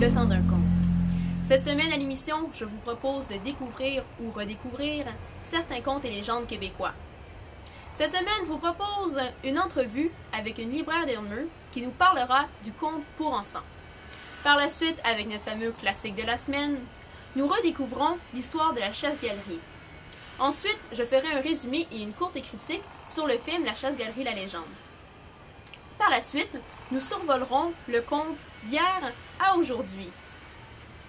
le temps d'un conte. Cette semaine à l'émission, je vous propose de découvrir ou redécouvrir certains contes et légendes québécois. Cette semaine, je vous propose une entrevue avec une libraire d'Elmer qui nous parlera du conte pour enfants. Par la suite, avec notre fameux classique de la semaine, nous redécouvrons l'histoire de la chasse-galerie. Ensuite, je ferai un résumé et une courte critique sur le film La chasse-galerie, la légende. Par la suite, nous survolerons le conte d'hier à aujourd'hui.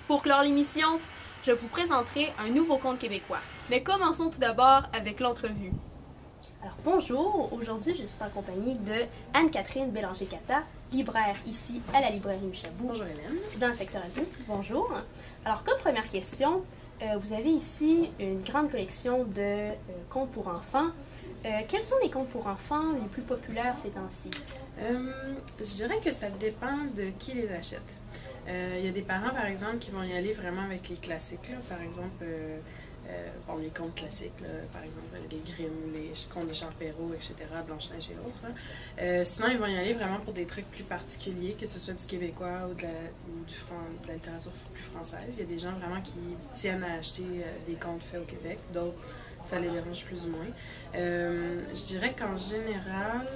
Pour clore l'émission, je vous présenterai un nouveau conte québécois. Mais commençons tout d'abord avec l'entrevue. Alors bonjour, aujourd'hui je suis en compagnie de Anne-Catherine Bélanger-Cata, libraire ici à la librairie Michabou. Bonjour Hélène. Dans le secteur adulte. Bonjour. Alors comme première question, vous avez ici une grande collection de contes pour enfants. Quels sont les contes pour enfants les plus populaires ces temps-ci? Je dirais que ça dépend de qui les achète. Il y a des parents, par exemple, qui vont y aller vraiment avec les classiques. Là. Par exemple, les contes classiques, là, par exemple, les Grimm, les contes de Charles Perrault, etc., Blanche-Neige et l'autre. Sinon, ils vont y aller vraiment pour des trucs plus particuliers, que ce soit du québécois ou de la littérature plus française. Il y a des gens vraiment qui tiennent à acheter des contes faits au Québec, d'autres, ça les dérange plus ou moins. Je dirais qu'en général,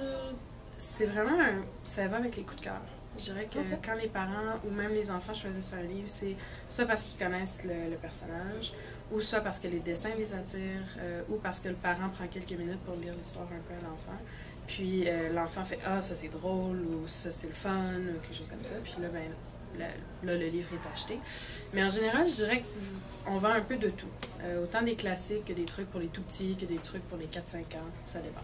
c'est vraiment ça va avec les coups de cœur. Je dirais que quand les parents ou même les enfants choisissent un livre, c'est soit parce qu'ils connaissent le personnage, ou soit parce que les dessins les attirent, ou parce que le parent prend quelques minutes pour lire l'histoire un peu à l'enfant. Puis l'enfant fait « Ah, ça c'est drôle » ou « Ça c'est le fun » ou quelque chose comme ça. Puis là, le livre est acheté. Mais en général, je dirais qu'on vend un peu de tout. Autant des classiques que des trucs pour les tout-petits, que des trucs pour les 4-5 ans. Ça dépend.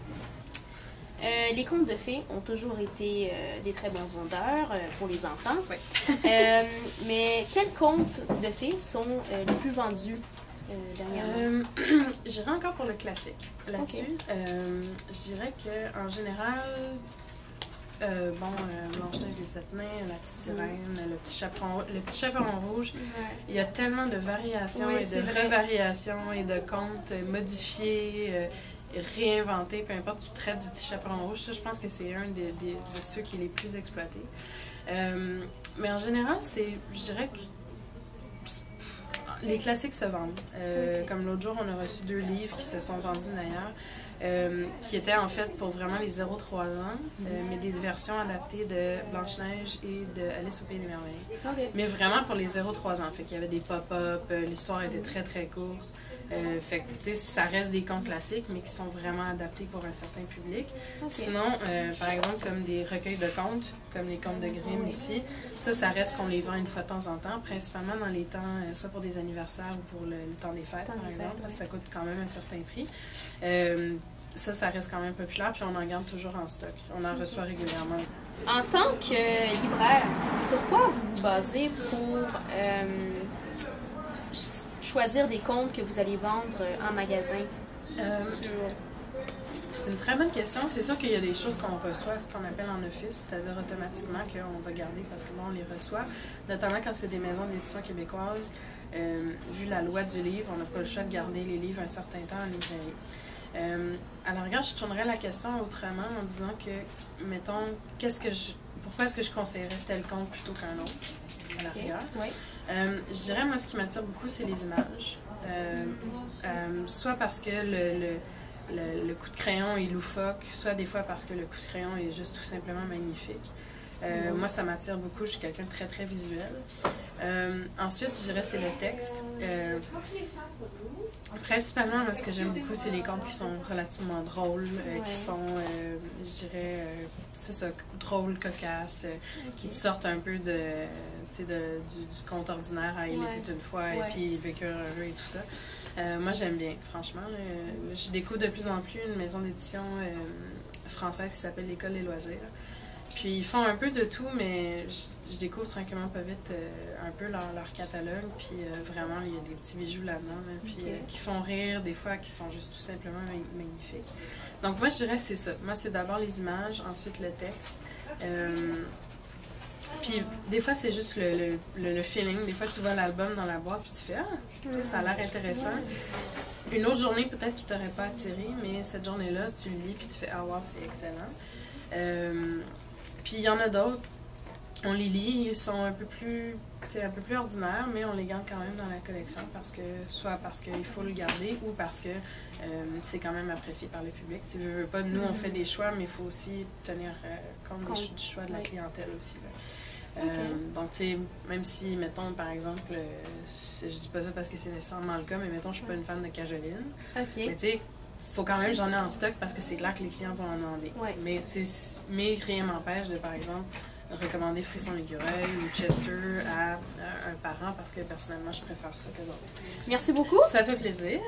Les contes de fées ont toujours été des très bons vendeurs pour les enfants. Oui. Mais quels contes de fées sont les plus vendus dernièrement? J'irais encore pour le classique là-dessus. Je dirais qu'en général, Blanche-Neige des Sept Nains, La Petite Sirène, le petit chaperon rouge, il y a tellement de variations et de revariations et de contes modifiés, réinventés, peu importe qui traite du petit chaperon rouge. Ça, je pense que c'est un de ceux qui est les plus exploités. Mais en général, je dirais que les classiques se vendent. Comme l'autre jour, on a reçu 2 livres qui se sont vendus d'ailleurs, qui étaient en fait pour vraiment les 0-3 ans, mais des versions adaptées de Blanche-Neige et de Alice au Pays des Merveilles. Mais vraiment pour les 0-3 ans. Fait qu'il y avait des pop-up, l'histoire était très très courte. Fait que, tu sais, ça reste des contes classiques, mais qui sont vraiment adaptés pour un certain public. Sinon, par exemple, comme des recueils de contes, comme les contes de Grimm ici, ça reste qu'on les vend une fois de temps en temps, principalement dans les temps, soit pour des anniversaires ou pour le temps des fêtes, par exemple. Ça coûte quand même un certain prix. Ça reste quand même populaire, puis on en garde toujours en stock. On en reçoit régulièrement. En tant que libraire, sur quoi vous vous basez pour choisir des contes que vous allez vendre en magasin? C'est une très bonne question. C'est sûr qu'il y a des choses qu'on reçoit, ce qu'on appelle en office, c'est-à-dire automatiquement qu'on va garder parce que on les reçoit. Notamment quand c'est des maisons d'édition québécoises, vu la loi du livre, on n'a pas le choix de garder les livres un certain temps en librairie. À la rigueur, je tournerais la question autrement en disant que, mettons, pourquoi est-ce que je conseillerais tel conte plutôt qu'un autre, à la rigueur? Je dirais, moi, ce qui m'attire beaucoup, c'est les images. Soit parce que le coup de crayon est loufoque, soit des fois parce que le coup de crayon est juste tout simplement magnifique. Moi, ça m'attire beaucoup. Je suis quelqu'un de très, très visuel. Ensuite, je dirais, c'est le texte. Principalement, moi, ce que j'aime beaucoup, c'est les contes qui sont relativement drôles, qui sont, je dirais, c'est ça, drôles, cocasses, qui te sortent un peu du conte ordinaire. Il était une fois, et puis il vécurent heureux et tout ça. Moi, j'aime bien, franchement. Je découvre de plus en plus une maison d'édition française qui s'appelle l'École des loisirs. Puis ils font un peu de tout, mais je découvre tranquillement pas vite un peu leur catalogue. Puis vraiment, il y a des petits bijoux là-dedans, puis qui font rire, des fois qui sont juste tout simplement magnifiques. Donc moi, je dirais que c'est ça. Moi, c'est d'abord les images, ensuite le texte. Puis des fois, c'est juste le feeling. Des fois, tu vois l'album dans la boîte, puis tu fais « Ah, ça a l'air intéressant ». Une autre journée, peut-être qui t'aurait pas attiré, mais cette journée-là, tu le lis, puis tu fais « Ah, wow, c'est excellent ». Puis il y en a d'autres. On les lit, ils sont un peu plus ordinaires, mais on les garde quand même dans la collection soit parce qu'il faut le garder ou parce que c'est quand même apprécié par le public. Tu veux pas, nous on fait des choix, mais il faut aussi tenir compte du choix de la clientèle aussi. Donc, tu sais, même si, mettons, par exemple, je dis pas ça parce que c'est nécessairement le cas, mais mettons, je suis pas une fan de cajoline. Mais tu sais, faut quand même j'en ai en stock parce que c'est clair que les clients vont en demander. Mais rien m'empêche de, par exemple, recommander Frisson l'écureuil ou Chester à un parent parce que personnellement, je préfère ça que d'autres. Merci beaucoup. Ça fait plaisir.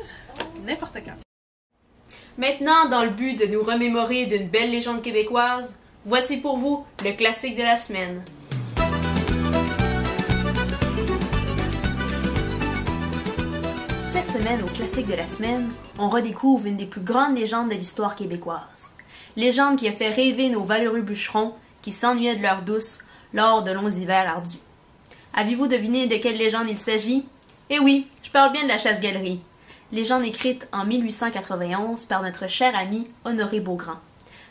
N'importe quand. Maintenant, dans le but de nous remémorer d'une belle légende québécoise, voici pour vous le classique de la semaine. Cette semaine, au classique de la semaine, on redécouvre une des plus grandes légendes de l'histoire québécoise. Légende qui a fait rêver nos valeureux bûcherons qui s'ennuyaient de l'heure douce lors de longs hivers ardus. Avez-vous deviné de quelle légende il s'agit? Eh oui, je parle bien de la chasse-galerie. Légende écrite en 1891 par notre cher ami Honoré Beaugrand.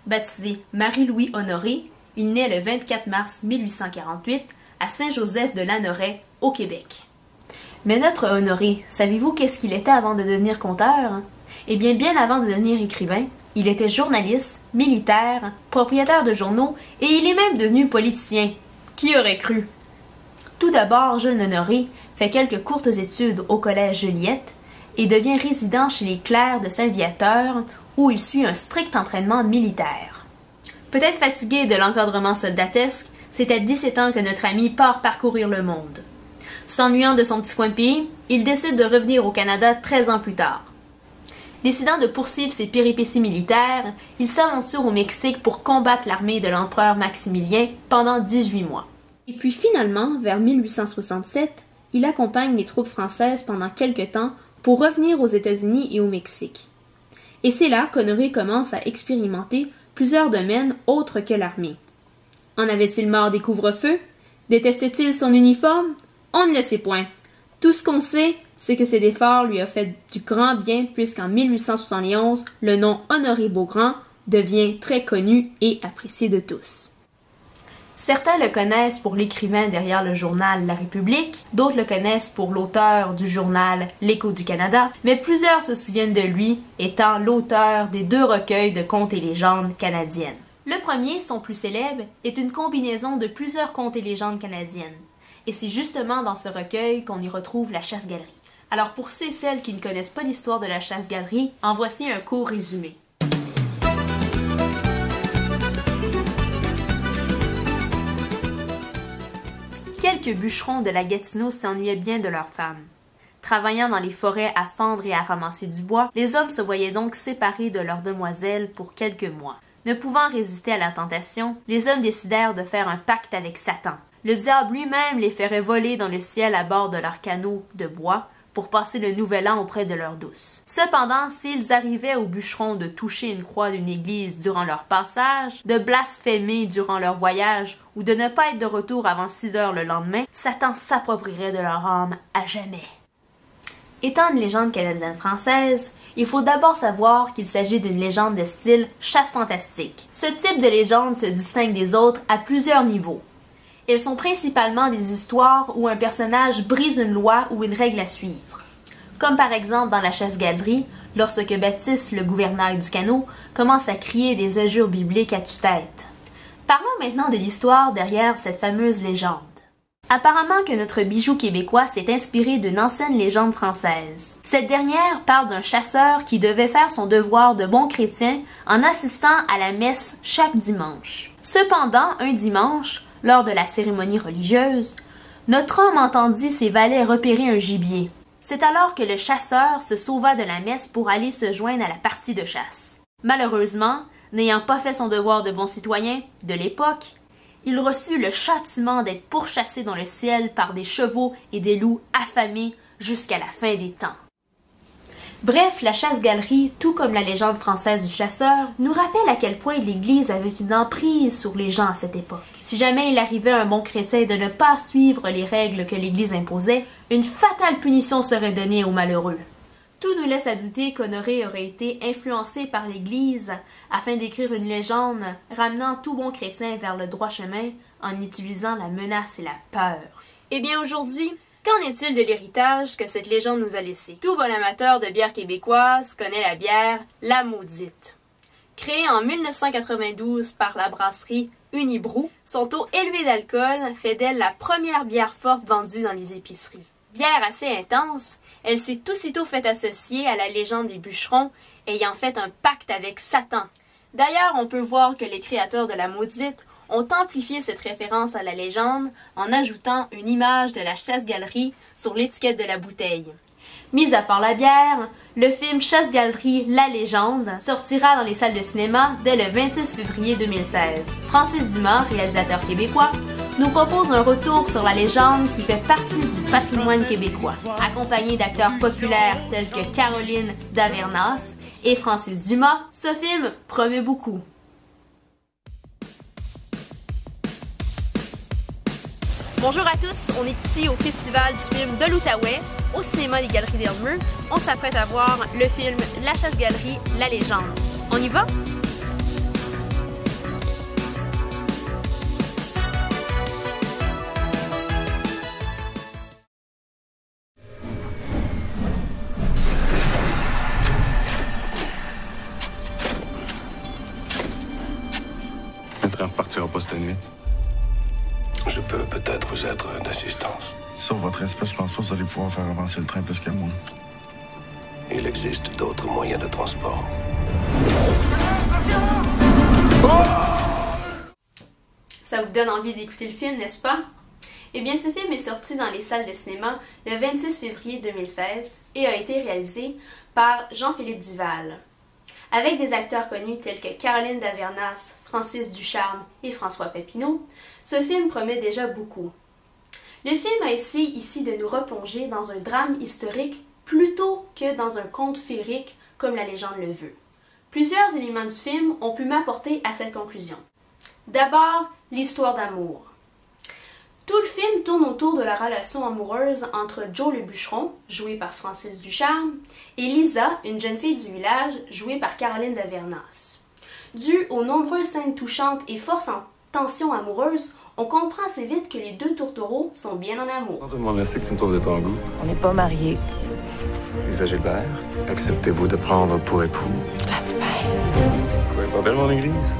Baptisé Marie-Louis Honoré, il naît le 24 mars 1848 à Saint-Joseph-de-Lanoraie, au Québec. Mais notre Honoré, savez-vous qu'est-ce qu'il était avant de devenir conteur? Eh bien, bien avant de devenir écrivain, il était journaliste, militaire, propriétaire de journaux et il est même devenu politicien. Qui aurait cru? Tout d'abord, jeune Honoré fait quelques courtes études au collège Juliette et devient résident chez les clercs de Saint-Viateur où il suit un strict entraînement militaire. Peut-être fatigué de l'encadrement soldatesque, c'est à 17 ans que notre ami part parcourir le monde. S'ennuyant de son petit coin de pays, il décide de revenir au Canada 13 ans plus tard. Décidant de poursuivre ses péripéties militaires, il s'aventure au Mexique pour combattre l'armée de l'empereur Maximilien pendant 18 mois. Et puis finalement, vers 1867, il accompagne les troupes françaises pendant quelque temps pour revenir aux États-Unis et au Mexique. Et c'est là qu'Honoré commence à expérimenter plusieurs domaines autres que l'armée. En avait-il marre des couvre-feux? Détestait-il son uniforme? On ne le sait point. Tout ce qu'on sait, c'est que cet effort lui a fait du grand bien puisqu'en 1871, le nom Honoré Beaugrand devient très connu et apprécié de tous. Certains le connaissent pour l'écrivain derrière le journal La République, d'autres le connaissent pour l'auteur du journal L'Écho du Canada, mais plusieurs se souviennent de lui étant l'auteur des 2 recueils de contes et légendes canadiennes. Le premier, son plus célèbre, est une combinaison de plusieurs contes et légendes canadiennes. Et c'est justement dans ce recueil qu'on y retrouve la chasse-galerie. Alors pour ceux et celles qui ne connaissent pas l'histoire de la chasse-galerie, en voici un court résumé. Quelques bûcherons de la Gatineau s'ennuyaient bien de leurs femmes. Travaillant dans les forêts à fendre et à ramasser du bois, les hommes se voyaient donc séparés de leurs demoiselles pour quelques mois. Ne pouvant résister à la tentation, les hommes décidèrent de faire un pacte avec Satan. Le diable lui-même les ferait voler dans le ciel à bord de leurs canots de bois pour passer le nouvel an auprès de leur douce. Cependant, s'ils arrivaient aux bûcherons de toucher une croix d'une église durant leur passage, de blasphémer durant leur voyage ou de ne pas être de retour avant 6 heures le lendemain, Satan s'approprierait de leur âme à jamais. Étant une légende canadienne-française, il faut d'abord savoir qu'il s'agit d'une légende de style chasse fantastique. Ce type de légende se distingue des autres à plusieurs niveaux. Elles sont principalement des histoires où un personnage brise une loi ou une règle à suivre. Comme par exemple dans la chasse-galerie, lorsque Baptiste, le gouvernail du canot, commence à crier des injures bibliques à tue-tête. Parlons maintenant de l'histoire derrière cette fameuse légende. Apparemment que notre bijou québécois s'est inspiré d'une ancienne légende française. Cette dernière parle d'un chasseur qui devait faire son devoir de bon chrétien en assistant à la messe chaque dimanche. Cependant, un dimanche, lors de la cérémonie religieuse, notre homme entendit ses valets repérer un gibier. C'est alors que le chasseur se sauva de la messe pour aller se joindre à la partie de chasse. Malheureusement, n'ayant pas fait son devoir de bon citoyen de l'époque, il reçut le châtiment d'être pourchassé dans le ciel par des chevaux et des loups affamés jusqu'à la fin des temps. Bref, la chasse-galerie, tout comme la légende française du chasseur, nous rappelle à quel point l'Église avait une emprise sur les gens à cette époque. Si jamais il arrivait à un bon chrétien de ne pas suivre les règles que l'Église imposait, une fatale punition serait donnée aux malheureux. Tout nous laisse à douter qu'Honoré aurait été influencé par l'Église afin d'écrire une légende ramenant tout bon chrétien vers le droit chemin en utilisant la menace et la peur. Eh bien aujourd'hui, qu'en est-il de l'héritage que cette légende nous a laissé? Tout bon amateur de bière québécoise connaît la bière La Maudite. Créée en 1992 par la brasserie Unibrou, son taux élevé d'alcool fait d'elle la première bière forte vendue dans les épiceries. Bière assez intense, elle s'est aussitôt fait associer à la légende des bûcherons, ayant fait un pacte avec Satan. D'ailleurs, on peut voir que les créateurs de La Maudite ont amplifié cette référence à la légende en ajoutant une image de la chasse-galerie sur l'étiquette de la bouteille. Mis à part la bière, le film Chasse-galerie La Légende sortira dans les salles de cinéma dès le 26 février 2016. Francis Dumas, réalisateur québécois, nous propose un retour sur la légende qui fait partie du patrimoine québécois. Accompagné d'acteurs populaires tels que Caroline Davernas et Francis Dumas, ce film promet beaucoup. Bonjour à tous, on est ici au Festival du film de l'Outaouais, au cinéma des Galeries d'Elmeux. On s'apprête à voir le film La Chasse-galerie, La Légende. On y va? Le train repartira pas cette nuit. Je peux peut-être vous être d'assistance. Sur votre espèce, je pense pas que vous allez pouvoir faire avancer le train plus que moi. Il existe d'autres moyens de transport. Ça vous donne envie d'écouter le film, n'est-ce pas? Eh bien, ce film est sorti dans les salles de cinéma le 26 février 2016 et a été réalisé par Jean-Philippe Duval. Avec des acteurs connus tels que Caroline Davernas, Francis Ducharme et François Papineau, ce film promet déjà beaucoup. Le film a essayé ici de nous replonger dans un drame historique plutôt que dans un conte féerique comme la légende le veut. Plusieurs éléments du film ont pu m'apporter à cette conclusion. D'abord, l'histoire d'amour. Tout le film tourne autour de la relation amoureuse entre Joe le bûcheron, joué par Francis Ducharme, et Lisa, une jeune fille du village, jouée par Caroline Davernas. Dû aux nombreuses scènes touchantes et fortes en tension amoureuse, on comprend assez vite que les deux tourtereaux sont bien en amour. Tout le monde le sait que tu me trouves de ton goût. On n'est pas mariés. Lisa Gilbert, acceptez-vous de prendre pour époux? Blasphème. Quoi, pas belle mon église?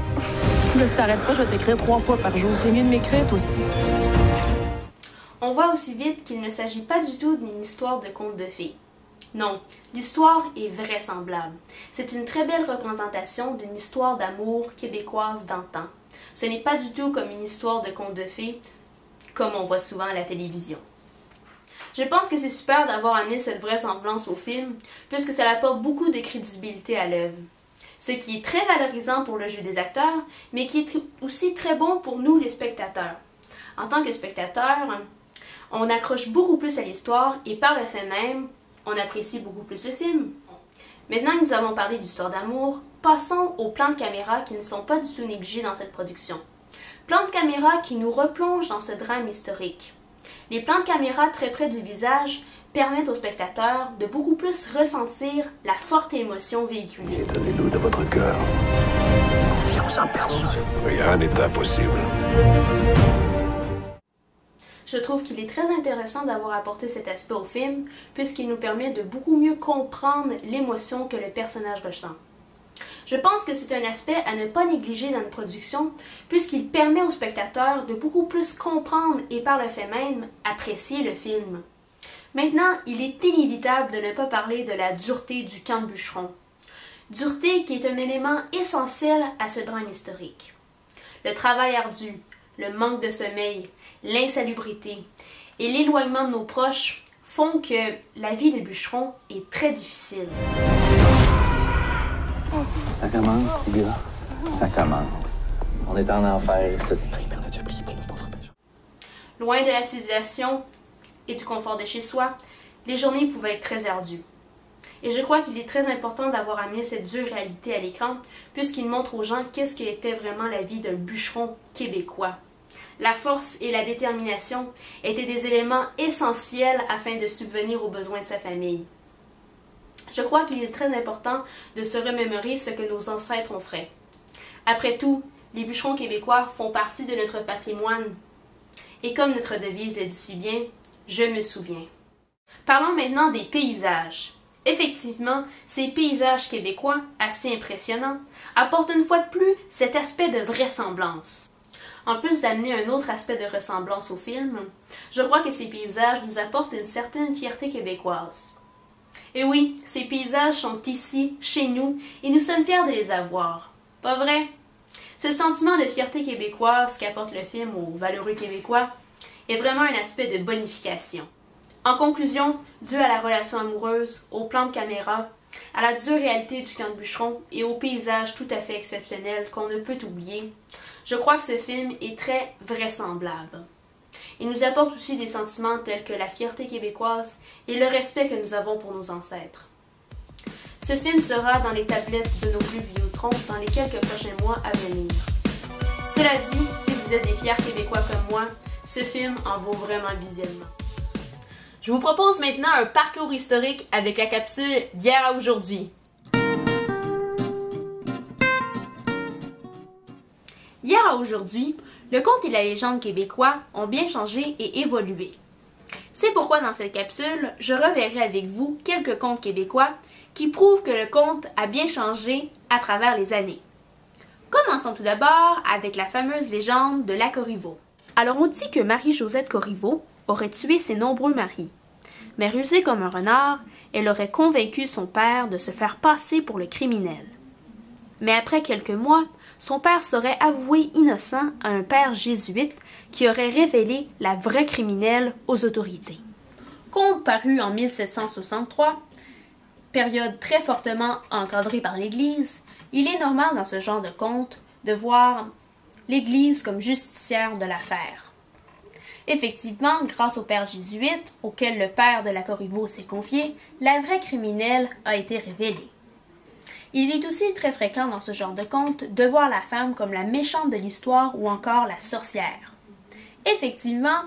Là, si t'arrêtes pas, je vais t'écrire 3 fois par jour. T'es mieux de m'écrire, toi aussi. On voit aussi vite qu'il ne s'agit pas du tout d'une histoire de conte de fées. Non, l'histoire est vraisemblable. C'est une très belle représentation d'une histoire d'amour québécoise d'antan. Ce n'est pas du tout comme une histoire de conte de fées, comme on voit souvent à la télévision. Je pense que c'est super d'avoir amené cette vraisemblance au film, puisque cela apporte beaucoup de crédibilité à l'œuvre. Ce qui est très valorisant pour le jeu des acteurs, mais qui est aussi très bon pour nous les spectateurs. En tant que spectateur, on accroche beaucoup plus à l'histoire et par le fait même, on apprécie beaucoup plus le film. Maintenant que nous avons parlé d'histoire d'amour, passons aux plans de caméra qui ne sont pas du tout négligés dans cette production. Plans de caméra qui nous replongent dans ce drame historique. Les plans de caméra très près du visage permettent aux spectateurs de beaucoup plus ressentir la forte émotion véhiculée. Étonnez-nous de votre cœur. Confiance en personne. Rien n'est impossible. Je trouve qu'il est très intéressant d'avoir apporté cet aspect au film, puisqu'il nous permet de beaucoup mieux comprendre l'émotion que le personnage ressent. Je pense que c'est un aspect à ne pas négliger dans une production, puisqu'il permet aux spectateurs de beaucoup plus comprendre et par le fait même apprécier le film. Maintenant, il est inévitable de ne pas parler de la dureté du camp de bûcheron. Dureté qui est un élément essentiel à ce drame historique. Le travail ardu, le manque de sommeil, l'insalubrité et l'éloignement de nos proches font que la vie de bûcheron est très difficile. Ça commence, petit gars. Ça commence. On est en enfer, c'est Loin de la civilisation et du confort de chez soi, les journées pouvaient être très ardues. Et je crois qu'il est très important d'avoir amené cette dure réalité à l'écran, puisqu'il montre aux gens qu'est-ce qu'était vraiment la vie d'un bûcheron québécois. La force et la détermination étaient des éléments essentiels afin de subvenir aux besoins de sa famille. je crois qu'il est très important de se remémorer ce que nos ancêtres ont fait. Après tout, les bûcherons québécois font partie de notre patrimoine. Et comme notre devise le dit si bien, je me souviens. Parlons maintenant des paysages. Effectivement, ces paysages québécois, assez impressionnants, apportent une fois de plus cet aspect de vraisemblance. En plus d'amener un autre aspect de ressemblance au film, je crois que ces paysages nous apportent une certaine fierté québécoise. Et oui, ces paysages sont ici, chez nous, et nous sommes fiers de les avoir. Pas vrai? Ce sentiment de fierté québécoise qu'apporte le film aux valeureux Québécois est vraiment un aspect de bonification. En conclusion, dû à la relation amoureuse, au plan de caméra, à la dure réalité du camp de bûcheron et au paysage tout à fait exceptionnel qu'on ne peut oublier, je crois que ce film est très vraisemblable. Il nous apporte aussi des sentiments tels que la fierté québécoise et le respect que nous avons pour nos ancêtres. Ce film sera dans les tablettes de nos clubs Vidéotron dans les quelques prochains mois à venir. Cela dit, si vous êtes des fiers Québécois comme moi, ce film en vaut vraiment le visionnement. Je vous propose maintenant un parcours historique avec la capsule d'hier à aujourd'hui. D'hier à aujourd'hui, le conte et la légende québécois ont bien changé et évolué. C'est pourquoi dans cette capsule, je reverrai avec vous quelques contes québécois qui prouvent que le conte a bien changé à travers les années. Commençons tout d'abord avec la fameuse légende de la Corriveau. Alors on dit que Marie-Josette Corriveau aurait tué ses nombreux maris. Mais rusée comme un renard, elle aurait convaincu son père de se faire passer pour le criminel. Mais après quelques mois, son père serait avoué innocent à un père jésuite qui aurait révélé la vraie criminelle aux autorités. Conte paru en 1763, période très fortement encadrée par l'Église, il est normal dans ce genre de conte de voir l'Église comme justicière de l'affaire. Effectivement, grâce au père jésuite, auquel le père de la Corriveau s'est confié, la vraie criminelle a été révélée. Il est aussi très fréquent dans ce genre de conte de voir la femme comme la méchante de l'histoire ou encore la sorcière. Effectivement,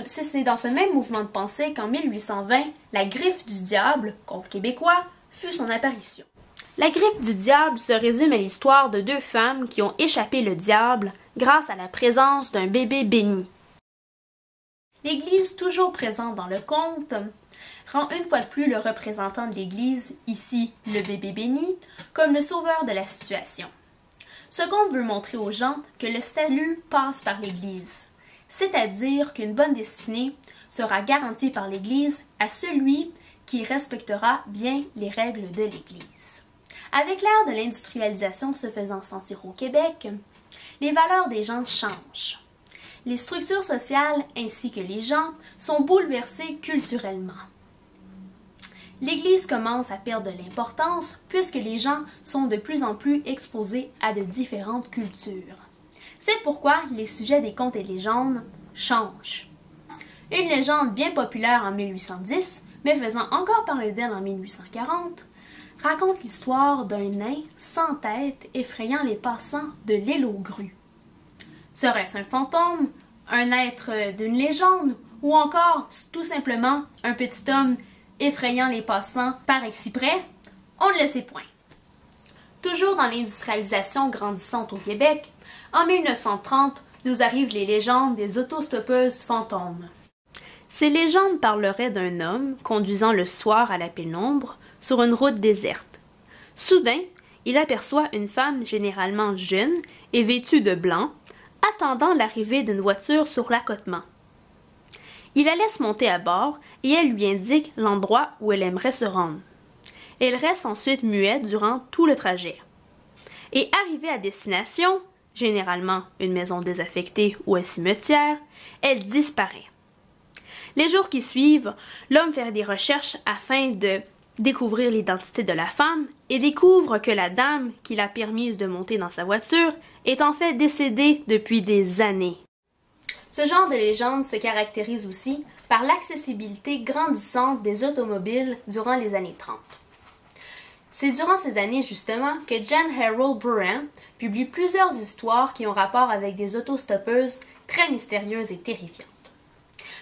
c'est dans ce même mouvement de pensée qu'en 1820, la griffe du diable, conte québécois, fut son apparition. La griffe du diable se résume à l'histoire de deux femmes qui ont échappé le diable grâce à la présence d'un bébé béni. L'Église, toujours présente dans le conte, rend une fois de plus le représentant de l'Église, ici le bébé béni, comme le sauveur de la situation. Ce conte veut montrer aux gens que le salut passe par l'Église, c'est-à-dire qu'une bonne destinée sera garantie par l'Église à celui qui respectera bien les règles de l'Église. Avec l'ère de l'industrialisation se faisant sentir au Québec, les valeurs des gens changent. Les structures sociales ainsi que les gens sont bouleversés culturellement. L'Église commence à perdre de l'importance puisque les gens sont de plus en plus exposés à de différentes cultures. C'est pourquoi les sujets des contes et légendes changent. Une légende bien populaire en 1810, mais faisant encore parler d'elle en 1840, raconte l'histoire d'un nain sans tête effrayant les passants de l'île aux grues. Serait-ce un fantôme, un être d'une légende, ou encore, tout simplement, un petit homme effrayant les passants par exprès? On ne le sait point. Toujours dans l'industrialisation grandissante au Québec, en 1930, nous arrivent les légendes des autostoppeuses fantômes. Ces légendes parleraient d'un homme conduisant le soir à la pénombre sur une route déserte. Soudain, il aperçoit une femme généralement jeune et vêtue de blanc, attendant l'arrivée d'une voiture sur l'accotement. Il la laisse monter à bord et elle lui indique l'endroit où elle aimerait se rendre. Elle reste ensuite muette durant tout le trajet. Et arrivée à destination, généralement une maison désaffectée ou un cimetière, elle disparaît. Les jours qui suivent, l'homme fait des recherches afin de découvrir l'identité de la femme et découvre que la dame qui l'a permise de monter dans sa voiture est en fait décédée depuis des années. Ce genre de légende se caractérise aussi par l'accessibilité grandissante des automobiles durant les années 30. C'est durant ces années justement que Jan Harold Buran publie plusieurs histoires qui ont rapport avec des autostoppeuses très mystérieuses et terrifiantes.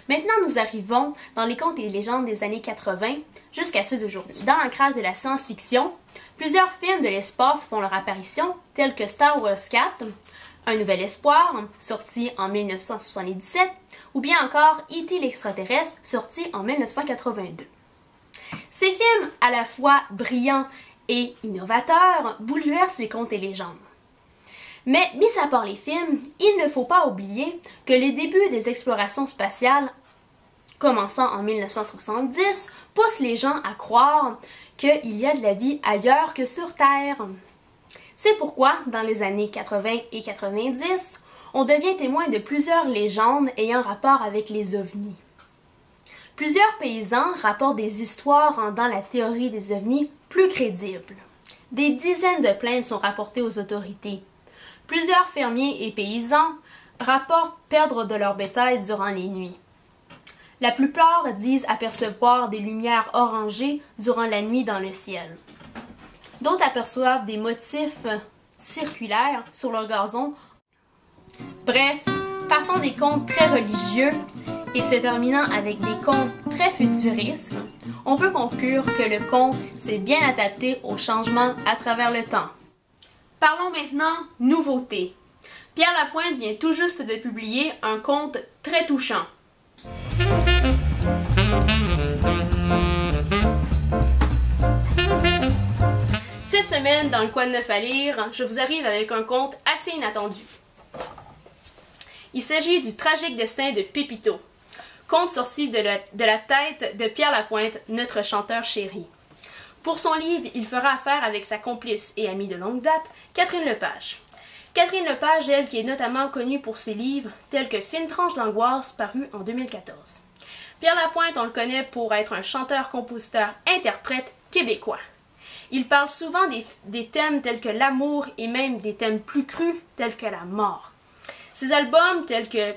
Maintenant, nous arrivons dans les contes et légendes des années 80 jusqu'à ceux d'aujourd'hui. Dans l'ancrage de la science-fiction, plusieurs films de l'espace font leur apparition, tels que Star Wars 4, Un Nouvel Espoir, sorti en 1977, ou bien encore E.T. l'extraterrestre, sorti en 1982. Ces films, à la fois brillants et innovateurs, bouleversent les contes et légendes. Mais, mis à part les films, il ne faut pas oublier que les débuts des explorations spatiales, commençant en 1970, poussent les gens à croire qu'il y a de la vie ailleurs que sur Terre. C'est pourquoi, dans les années 80 et 90, on devient témoin de plusieurs légendes ayant rapport avec les ovnis. Plusieurs paysans rapportent des histoires rendant la théorie des ovnis plus crédible. Des dizaines de plaintes sont rapportées aux autorités. Plusieurs fermiers et paysans rapportent perdre de leur bétail durant les nuits. La plupart disent apercevoir des lumières orangées durant la nuit dans le ciel. D'autres aperçoivent des motifs circulaires sur leur gazon. Bref, partant des contes très religieux et se terminant avec des contes très futuristes, on peut conclure que le conte s'est bien adapté aux changements à travers le temps. Parlons maintenant nouveautés. Pierre Lapointe vient tout juste de publier un conte très touchant. Cette semaine, dans le Quoi de neuf à lire, je vous arrive avec un conte assez inattendu. Il s'agit du tragique destin de Pépito, conte sorti de la tête de Pierre Lapointe, notre chanteur chéri. Pour son livre, il fera affaire avec sa complice et amie de longue date, Catherine Lepage. Catherine Lepage, elle, qui est notamment connue pour ses livres tels que Fine tranche d'angoisse, paru en 2014. Pierre Lapointe, on le connaît pour être un chanteur-compositeur-interprète québécois. Il parle souvent des thèmes tels que l'amour et même des thèmes plus crus tels que la mort. Ses albums tels que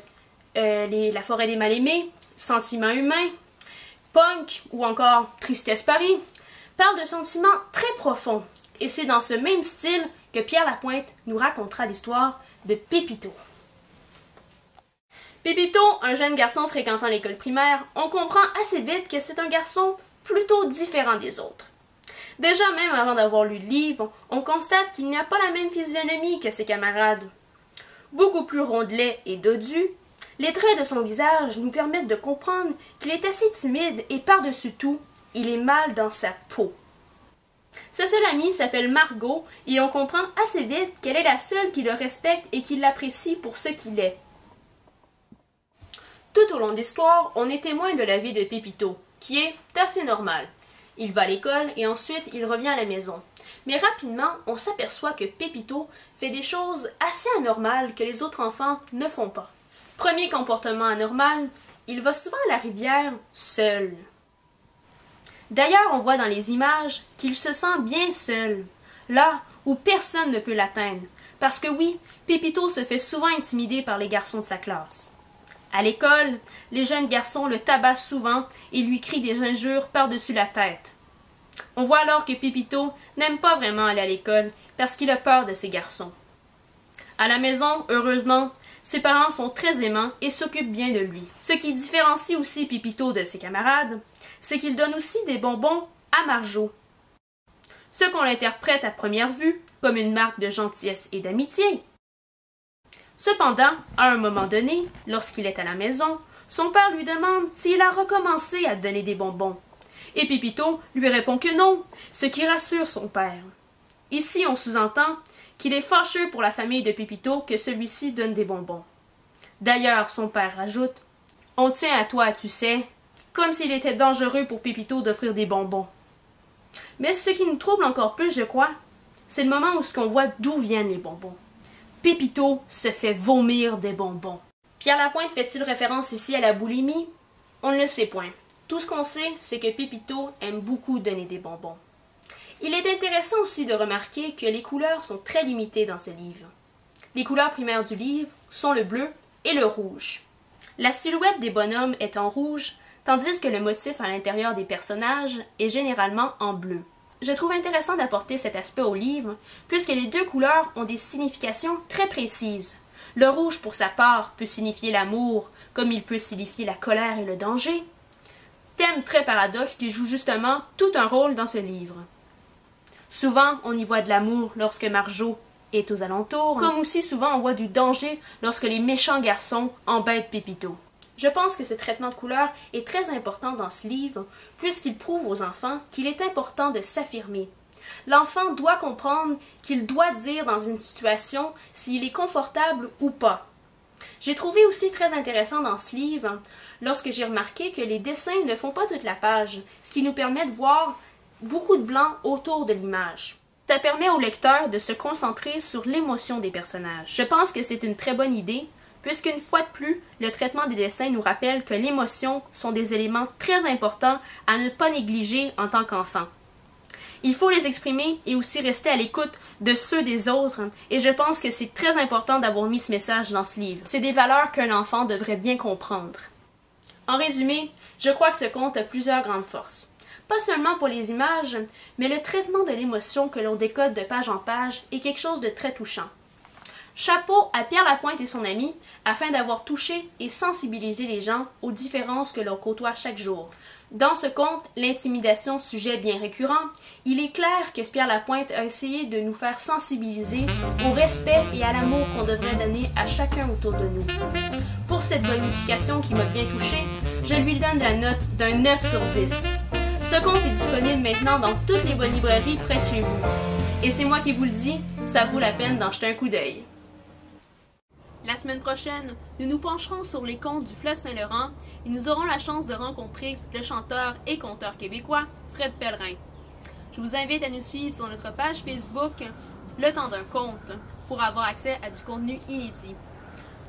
La forêt des mal-aimés, Sentiments humains, Punk ou encore Tristesse Paris parlent de sentiments très profonds et c'est dans ce même style que Pierre Lapointe nous racontera l'histoire de Pépito. Pépito, un jeune garçon fréquentant l'école primaire, on comprend assez vite que c'est un garçon plutôt différent des autres. Déjà même avant d'avoir lu le livre, on constate qu'il n'y a pas la même physionomie que ses camarades. Beaucoup plus rondelet et dodu, les traits de son visage nous permettent de comprendre qu'il est assez timide et par-dessus tout, il est mal dans sa peau. Sa seule amie s'appelle Margot et on comprend assez vite qu'elle est la seule qui le respecte et qui l'apprécie pour ce qu'il est. Tout au long de l'histoire, on est témoin de la vie de Pépito, qui est assez normale. Il va à l'école et ensuite il revient à la maison. Mais rapidement, on s'aperçoit que Pépito fait des choses assez anormales que les autres enfants ne font pas. Premier comportement anormal, il va souvent à la rivière seul. D'ailleurs, on voit dans les images qu'il se sent bien seul, là où personne ne peut l'atteindre. Parce que oui, Pépito se fait souvent intimider par les garçons de sa classe. À l'école, les jeunes garçons le tabassent souvent et lui crient des injures par-dessus la tête. On voit alors que Pépito n'aime pas vraiment aller à l'école parce qu'il a peur de ces garçons. À la maison, heureusement, ses parents sont très aimants et s'occupent bien de lui. Ce qui différencie aussi Pépito de ses camarades, c'est qu'il donne aussi des bonbons à Marjo. Ce qu'on l'interprète à première vue comme une marque de gentillesse et d'amitié. Cependant, à un moment donné, lorsqu'il est à la maison, son père lui demande s'il a recommencé à donner des bonbons. Et Pépito lui répond que non, ce qui rassure son père. Ici, on sous-entend qu'il est fâcheux pour la famille de Pépito que celui-ci donne des bonbons. D'ailleurs, son père ajoute « On tient à toi, tu sais », comme s'il était dangereux pour Pépito d'offrir des bonbons. Mais ce qui nous trouble encore plus, je crois, c'est le moment où on voit d'où viennent les bonbons. Pépito se fait vomir des bonbons. Pierre Lapointe fait-il référence ici à la boulimie? On ne le sait point. Tout ce qu'on sait, c'est que Pépito aime beaucoup donner des bonbons. Il est intéressant aussi de remarquer que les couleurs sont très limitées dans ce livre. Les couleurs primaires du livre sont le bleu et le rouge. La silhouette des bonhommes est en rouge, tandis que le motif à l'intérieur des personnages est généralement en bleu. Je trouve intéressant d'apporter cet aspect au livre, puisque les deux couleurs ont des significations très précises. Le rouge, pour sa part, peut signifier l'amour, comme il peut signifier la colère et le danger. Thème très paradoxe qui joue justement tout un rôle dans ce livre. Souvent, on y voit de l'amour lorsque Marjo est aux alentours, comme aussi souvent on voit du danger lorsque les méchants garçons embêtent Pépito. Je pense que ce traitement de couleur est très important dans ce livre, puisqu'il prouve aux enfants qu'il est important de s'affirmer. L'enfant doit comprendre qu'il doit dire dans une situation s'il est confortable ou pas. J'ai trouvé aussi très intéressant dans ce livre, lorsque j'ai remarqué que les dessins ne font pas toute la page, ce qui nous permet de voir beaucoup de blanc autour de l'image. Ça permet au lecteur de se concentrer sur l'émotion des personnages. Je pense que c'est une très bonne idée, puisqu'une fois de plus, le traitement des dessins nous rappelle que l'émotion sont des éléments très importants à ne pas négliger en tant qu'enfant. Il faut les exprimer et aussi rester à l'écoute de ceux des autres, et je pense que c'est très important d'avoir mis ce message dans ce livre. C'est des valeurs qu'un enfant devrait bien comprendre. En résumé, je crois que ce conte a plusieurs grandes forces. Pas seulement pour les images, mais le traitement de l'émotion que l'on décode de page en page est quelque chose de très touchant. Chapeau à Pierre Lapointe et son ami afin d'avoir touché et sensibilisé les gens aux différences que l'on côtoie chaque jour. Dans ce conte, l'intimidation, sujet bien récurrent, il est clair que Pierre Lapointe a essayé de nous faire sensibiliser au respect et à l'amour qu'on devrait donner à chacun autour de nous. Pour cette bonification qui m'a bien touchée, je lui donne la note d'un 9 sur 10. Ce conte est disponible maintenant dans toutes les bonnes librairies près de chez vous. Et c'est moi qui vous le dis, ça vaut la peine d'en jeter un coup d'œil. La semaine prochaine, nous nous pencherons sur les contes du fleuve Saint-Laurent et nous aurons la chance de rencontrer le chanteur et conteur québécois Fred Pellerin. Je vous invite à nous suivre sur notre page Facebook Le Temps d'un conte pour avoir accès à du contenu inédit.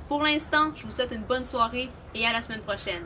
Pour l'instant, je vous souhaite une bonne soirée et à la semaine prochaine.